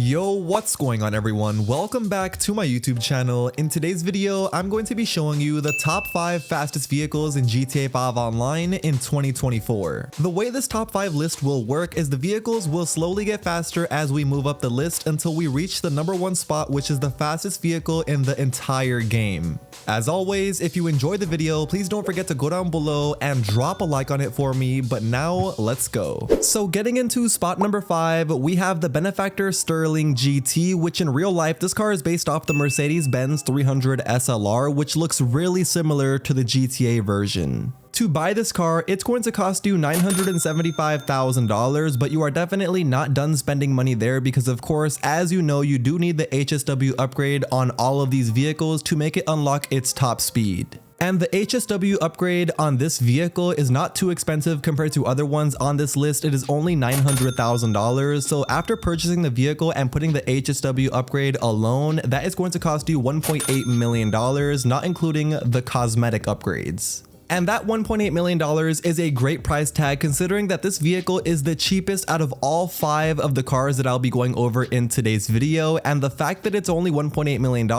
Yo, what's going on everyone? Welcome back to my YouTube channel. In today's video, I'm going to be showing you the top 5 fastest vehicles in GTA 5 Online in 2024. The way this top 5 list will work is the vehicles will slowly get faster as we move up the list until we reach the number 1 spot, which is the fastest vehicle in the entire game. As always, if you enjoyed the video, please don't forget to go down below and drop a like on it for me, but now let's go. So getting into spot number 5, we have the Benefactor Sterling GT, which in real life, this car is based off the Mercedes-Benz 300 SLR, which looks really similar to the GTA version. To buy this car, it's going to cost you $975,000, but you are definitely not done spending money there because of course, as you know, you do need the HSW upgrade on all of these vehicles to make it unlock its top speed. And the HSW upgrade on this vehicle is not too expensive compared to other ones on this list. It is only $900,000. So after purchasing the vehicle and putting the HSW upgrade alone, that is going to cost you $1.8 million, not including the cosmetic upgrades. And that $1.8 million is a great price tag considering that this vehicle is the cheapest out of all 5 of the cars that I'll be going over in today's video, and the fact that it's only $1.8 million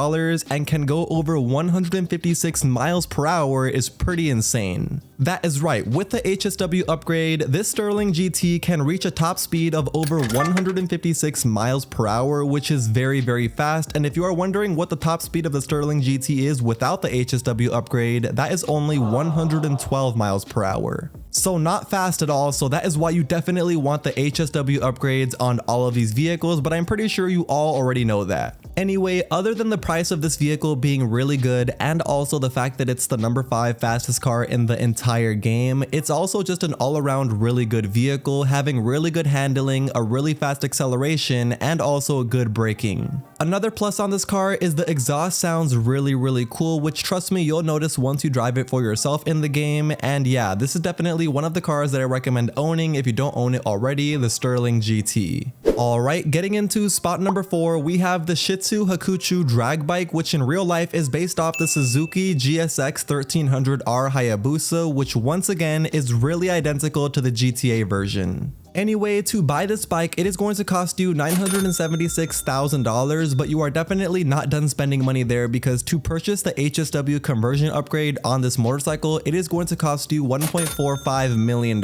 and can go over 156 miles per hour is pretty insane. That is right, with the HSW upgrade, this Sterling GT can reach a top speed of over 156 miles per hour, which is very fast, and if you are wondering what the top speed of the Sterling GT is without the HSW upgrade, that is only 112 miles per hour. So not fast at all, so that is why you definitely want the HSW upgrades on all of these vehicles, but I'm pretty sure you all already know that. Anyway, other than the price of this vehicle being really good and also the fact that it's the number 5 fastest car in the entire game, it's also just an all-around really good vehicle, having really good handling, a really fast acceleration, and also good braking. Another plus on this car is the exhaust sounds really cool, which trust me, you'll notice once you drive it for yourself in the game. And yeah, this is definitely one of the cars that I recommend owning if you don't own it already, the Sterling GT. Alright, getting into spot number 4, we have the Shitsu Hakuchu drag bike, which in real life is based off the Suzuki GSX 1300R Hayabusa, which once again is really identical to the GTA version. Anyway, to buy this bike, it is going to cost you $976,000, but you are definitely not done spending money there because to purchase the HSW conversion upgrade on this motorcycle, it is going to cost you $1.45 million.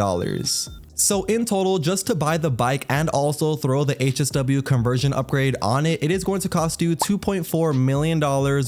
So in total, just to buy the bike and also throw the HSW conversion upgrade on it, it is going to cost you $2.4 million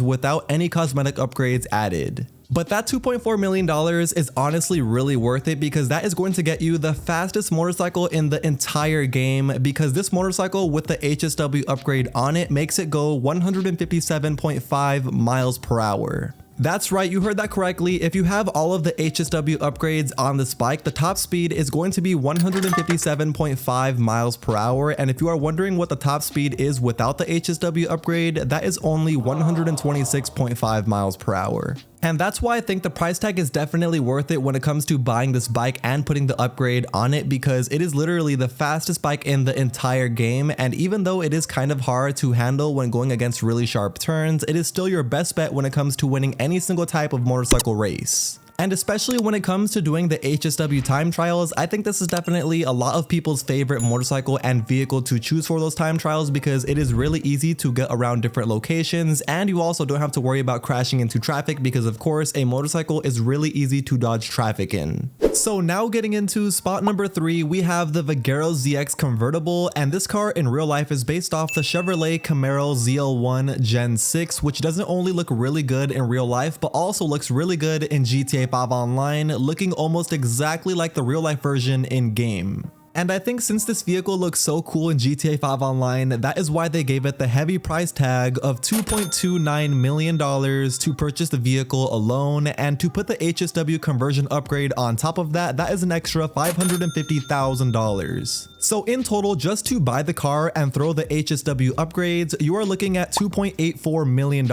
without any cosmetic upgrades added. But that $2.4 million is honestly really worth it because that is going to get you the fastest motorcycle in the entire game, because this motorcycle with the HSW upgrade on it makes it go 157.5 miles per hour. That's right, you heard that correctly. If you have all of the HSW upgrades on this bike, the top speed is going to be 157.5 miles per hour. And if you are wondering what the top speed is without the HSW upgrade, that is only 126.5 miles per hour. And that's why I think the price tag is definitely worth it when it comes to buying this bike and putting the upgrade on it, because it is literally the fastest bike in the entire game. And even though it is kind of hard to handle when going against really sharp turns, it is still your best bet when it comes to winning any single type of motorcycle race. And especially when it comes to doing the HSW time trials, I think this is definitely a lot of people's favorite motorcycle and vehicle to choose for those time trials because it is really easy to get around different locations, and you also don't have to worry about crashing into traffic because of course a motorcycle is really easy to dodge traffic in. So now getting into spot number 3, we have the Vigero ZX convertible, and this car in real life is based off the Chevrolet Camaro ZL1 Gen 6, which doesn't only look really good in real life but also looks really good in GTA 5 Online, looking almost exactly like the real life version in game. And I think since this vehicle looks so cool in GTA 5 Online, that is why they gave it the heavy price tag of $2.29 million to purchase the vehicle alone, and to put the HSW conversion upgrade on top of that, that is an extra $550,000. So in total, just to buy the car and throw the HSW upgrades, you are looking at $2.84 million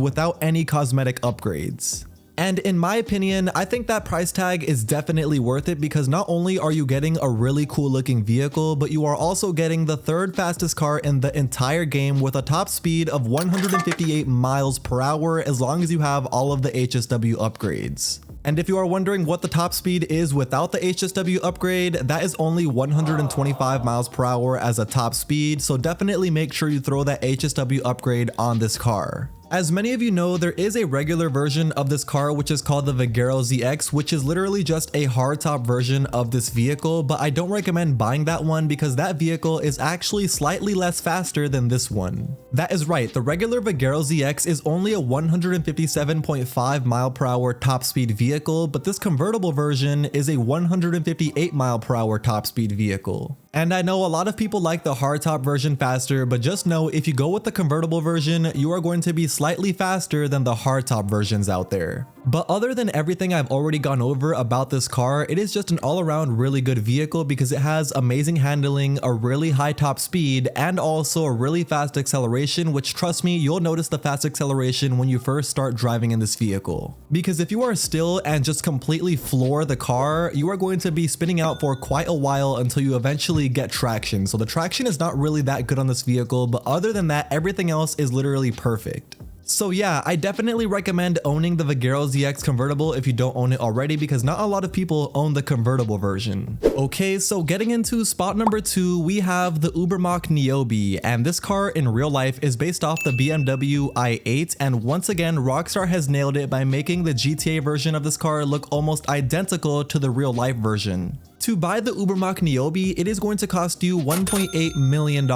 without any cosmetic upgrades. And in my opinion, I think that price tag is definitely worth it because not only are you getting a really cool looking vehicle, but you are also getting the 3rd fastest car in the entire game with a top speed of 158 miles per hour as long as you have all of the HSW upgrades. And if you are wondering what the top speed is without the HSW upgrade, that is only 125 miles per hour as a top speed, so definitely make sure you throw that HSW upgrade on this car. As many of you know, there is a regular version of this car which is called the Vigero ZX, which is literally just a hardtop version of this vehicle, but I don't recommend buying that one because that vehicle is actually slightly less faster than this one. That is right, the regular Vigero ZX is only a 157.5 mile per hour top speed vehicle, but this convertible version is a 158 mile per hour top speed vehicle. And I know a lot of people like the hardtop version faster, but just know if you go with the convertible version, you are going to be slightly faster than the hardtop versions out there. But other than everything I've already gone over about this car, it is just an all-around really good vehicle because it has amazing handling, a really high top speed, and also a really fast acceleration, which trust me, you'll notice the fast acceleration when you first start driving in this vehicle. Because if you are still and just completely floor the car, you are going to be spinning out for quite a while until you eventually get traction. So the traction is not really that good on this vehicle, but other than that, everything else is literally perfect. So yeah, I definitely recommend owning the Vigero ZX convertible if you don't own it already because not a lot of people own the convertible version. Okay, so getting into spot number 2, we have the Ubermacht Niobe, and this car in real life is based off the BMW i8, and once again Rockstar has nailed it by making the GTA version of this car look almost identical to the real life version. To buy the Ubermacht Niobe, it is going to cost you $1.8 million,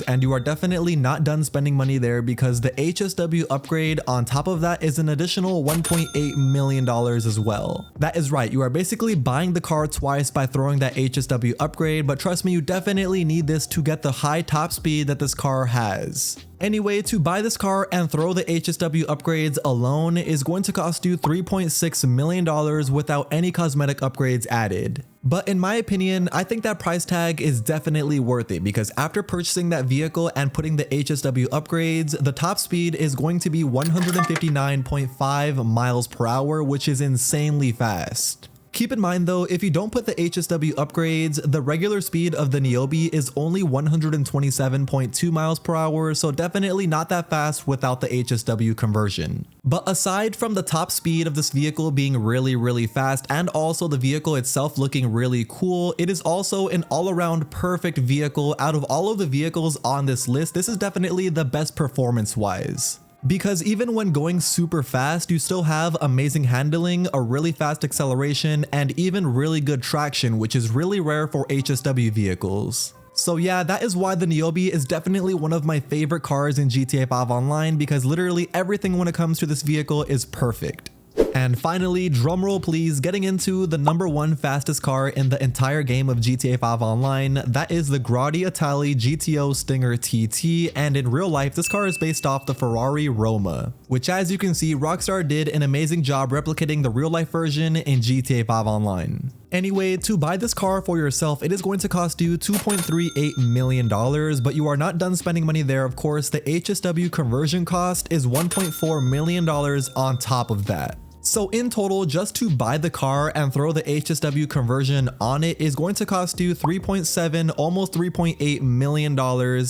and you are definitely not done spending money there because the HSW upgrade on top of that is an additional $1.8 million as well. That is right, you are basically buying the car twice by throwing that HSW upgrade, but trust me, you definitely need this to get the high top speed that this car has. Anyway, to buy this car and throw the HSW upgrades alone is going to cost you $3.6 million without any cosmetic upgrades added. But in my opinion, I think that price tag is definitely worth it because after purchasing that vehicle and putting the HSW upgrades, the top speed is going to be 159.5 miles per hour, which is insanely fast. Keep in mind though, if you don't put the HSW upgrades, the regular speed of the Niobe is only 127.2 miles per hour, so definitely not that fast without the HSW conversion. But aside from the top speed of this vehicle being really fast and also the vehicle itself looking really cool, it is also an all-around perfect vehicle. Out of all of the vehicles on this list, this is definitely the best performance-wise. Because even when going super fast, you still have amazing handling, a really fast acceleration, and even really good traction, which is really rare for HSW vehicles. So yeah, that is why the Niobe is definitely one of my favorite cars in GTA 5 Online because literally everything when it comes to this vehicle is perfect. And finally, drumroll please, getting into the #1 fastest car in the entire game of GTA 5 Online, that is the Grotti Italy GTO Stinger TT, and in real life this car is based off the Ferrari Roma, which as you can see Rockstar did an amazing job replicating the real life version in GTA 5 Online. Anyway, to buy this car for yourself, it is going to cost you $2.38 million, but you are not done spending money there. Of course, the HSW conversion cost is $1.4 million on top of that. So in total, just to buy the car and throw the HSW conversion on it is going to cost you $3.7, almost $3.8 million,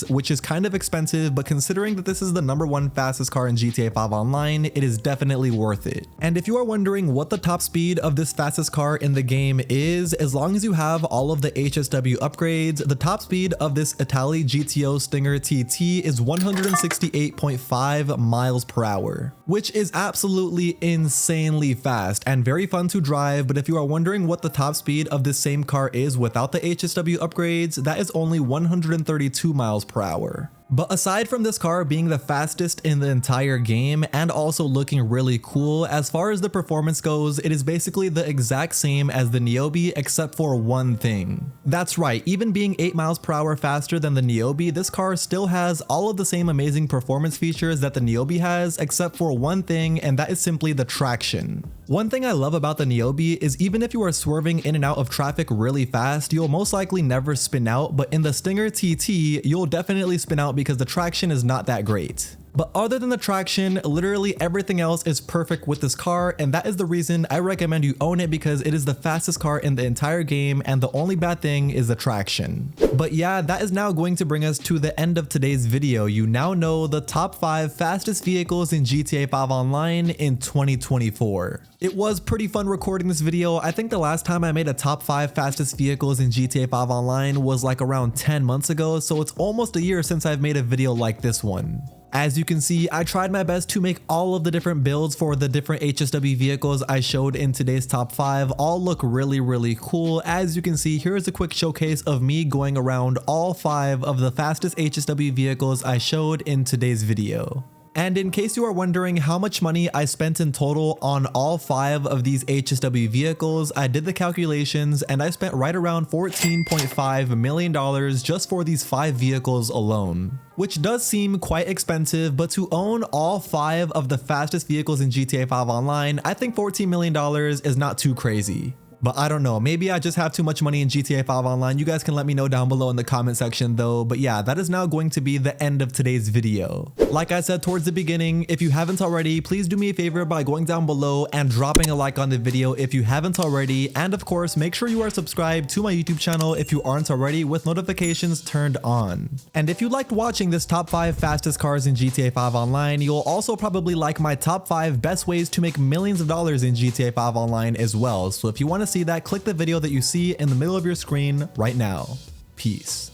which is kind of expensive, but considering that this is the #1 fastest car in GTA 5 Online, it is definitely worth it. And if you are wondering what the top speed of this fastest car in the game is, as long as you have all of the HSW upgrades, the top speed of this Italy GTO Stinger TT is 168.5 miles per hour, which is absolutely insanely fast and very fun to drive. But if you are wondering what the top speed of this same car is without the HSW upgrades, that is only 132 miles per hour. But aside from this car being the fastest in the entire game and also looking really cool, as far as the performance goes, it is basically the exact same as the Niobe except for one thing. That's right, even being 8 miles per hour faster than the Niobe, this car still has all of the same amazing performance features that the Niobe has except for one thing, and that is simply the traction. One thing I love about the Niobe is even if you are swerving in and out of traffic really fast, you'll most likely never spin out, but in the Stinger TT, you'll definitely spin out because the traction is not that great. But other than the traction, literally everything else is perfect with this car, and that is the reason I recommend you own it, because it is the fastest car in the entire game and the only bad thing is the traction. But yeah, that is now going to bring us to the end of today's video. You now know the top 5 fastest vehicles in GTA 5 Online in 2024. It was pretty fun recording this video. I think the last time I made a top 5 fastest vehicles in GTA 5 Online was like around 10 months ago, so it's almost a year since I've made a video like this one. As you can see, I tried my best to make all of the different builds for the different HSW vehicles I showed in today's top 5 all look really cool. As you can see, here's a quick showcase of me going around all 5 of the fastest HSW vehicles I showed in today's video. And in case you are wondering how much money I spent in total on all 5 of these HSW vehicles, I did the calculations and I spent right around $14.5 million just for these 5 vehicles alone. Which does seem quite expensive, but to own all 5 of the fastest vehicles in GTA 5 Online, I think $14 million is not too crazy. But I don't know, maybe I just have too much money in GTA 5 Online. You guys can let me know down below in the comment section though. But yeah, that is now going to be the end of today's video. Like I said towards the beginning, if you haven't already, please do me a favor by going down below and dropping a like on the video if you haven't already. And of course, make sure you are subscribed to my YouTube channel if you aren't already, with notifications turned on. And if you liked watching this top 5 fastest cars in GTA 5 Online, you'll also probably like my top 5 best ways to make millions of dollars in GTA 5 Online as well. So if you want to see that, click the video that you see in the middle of your screen right now. Peace.